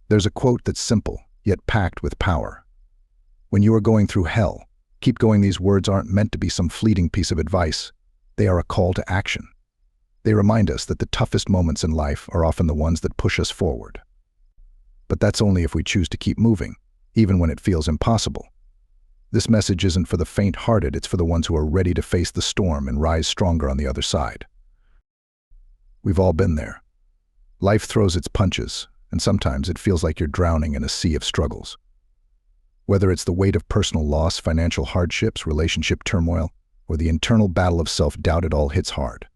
There's a quote that's simple, yet packed with power. When you are going through hell, keep going. These words aren't meant to be some fleeting piece of advice. They are a call to action. They remind us that the toughest moments in life are often the ones that push us forward. But that's only if we choose to keep moving, even when it feels impossible. This message isn't for the faint-hearted, it's for the ones who are ready to face the storm and rise stronger on the other side. We've all been there. Life throws its punches, and sometimes it feels like you're drowning in a sea of struggles. Whether it's the weight of personal loss, financial hardships, relationship turmoil, or the internal battle of self-doubt, it all hits hard.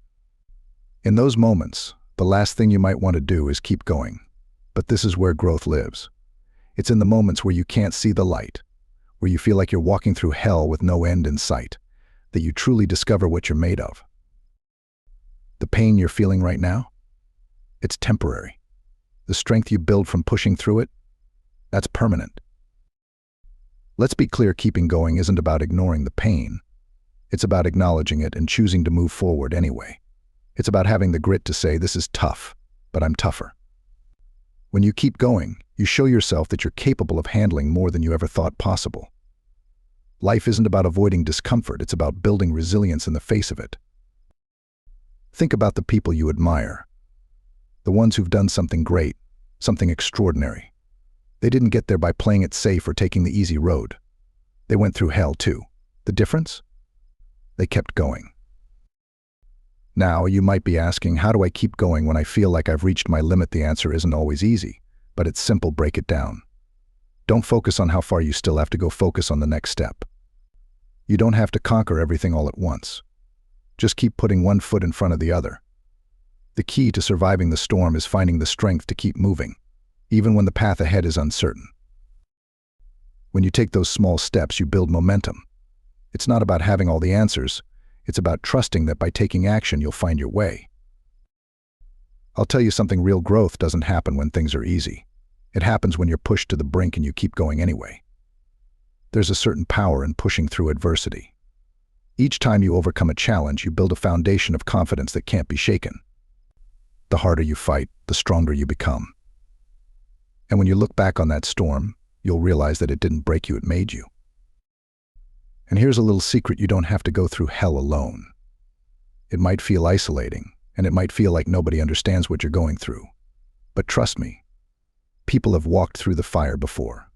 In those moments, the last thing you might want to do is keep going. But this is where growth lives. It's in the moments where you can't see the light, where you feel like you're walking through hell with no end in sight, that you truly discover what you're made of. The pain you're feeling right now? It's temporary. The strength you build from pushing through it? That's permanent. Let's be clear, keeping going isn't about ignoring the pain. It's about acknowledging it and choosing to move forward anyway. It's about having the grit to say, this is tough, but I'm tougher. When you keep going, you show yourself that you're capable of handling more than you ever thought possible. Life isn't about avoiding discomfort, it's about building resilience in the face of it. Think about the people you admire. The ones who've done something great, something extraordinary. They didn't get there by playing it safe or taking the easy road. They went through hell too. The difference? They kept going. Now, you might be asking, how do I keep going when I feel like I've reached my limit? The answer isn't always easy, but it's simple. Break it down. Don't focus on how far you still have to go, focus on the next step. You don't have to conquer everything all at once. Just keep putting one foot in front of the other. The key to surviving the storm is finding the strength to keep moving, even when the path ahead is uncertain. When you take those small steps, you build momentum. It's not about having all the answers. It's about trusting that by taking action, you'll find your way. I'll tell you something, real growth doesn't happen when things are easy. It happens when you're pushed to the brink and you keep going anyway. There's a certain power in pushing through adversity. Each time you overcome a challenge, you build a foundation of confidence that can't be shaken. The harder you fight, the stronger you become. And when you look back on that storm, you'll realize that it didn't break you, it made you. And here's a little secret, you don't have to go through hell alone. It might feel isolating, and it might feel like nobody understands what you're going through. But trust me, people have walked through the fire before.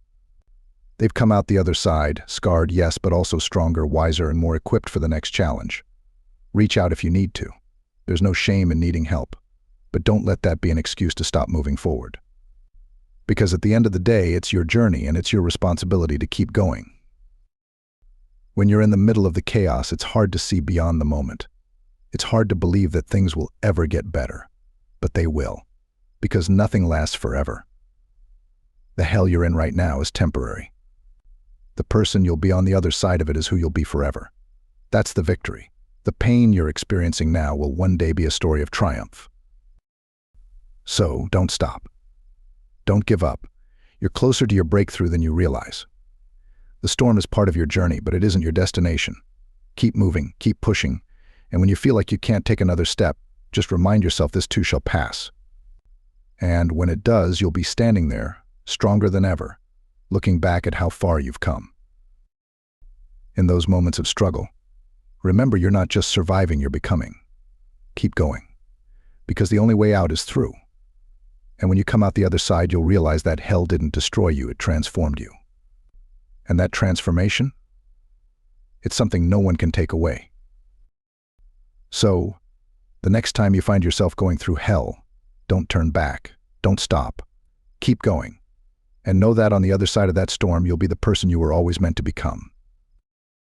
They've come out the other side, scarred, yes, but also stronger, wiser, and more equipped for the next challenge. Reach out if you need to. There's no shame in needing help, but don't let that be an excuse to stop moving forward. Because at the end of the day, it's your journey and it's your responsibility to keep going. When you're in the middle of the chaos, it's hard to see beyond the moment. It's hard to believe that things will ever get better, but they will, because nothing lasts forever. The hell you're in right now is temporary. The person you'll be on the other side of it is who you'll be forever. That's the victory. The pain you're experiencing now will one day be a story of triumph. So, don't stop. Don't give up. You're closer to your breakthrough than you realize. The storm is part of your journey, but it isn't your destination. Keep moving, keep pushing, and when you feel like you can't take another step, just remind yourself this too shall pass. And when it does, you'll be standing there, stronger than ever, looking back at how far you've come. In those moments of struggle, remember you're not just surviving, you're becoming. Keep going, because the only way out is through. And when you come out the other side, you'll realize that hell didn't destroy you, it transformed you. And that transformation? It's something no one can take away. So, the next time you find yourself going through hell, don't turn back, don't stop, keep going. And know that on the other side of that storm, you'll be the person you were always meant to become.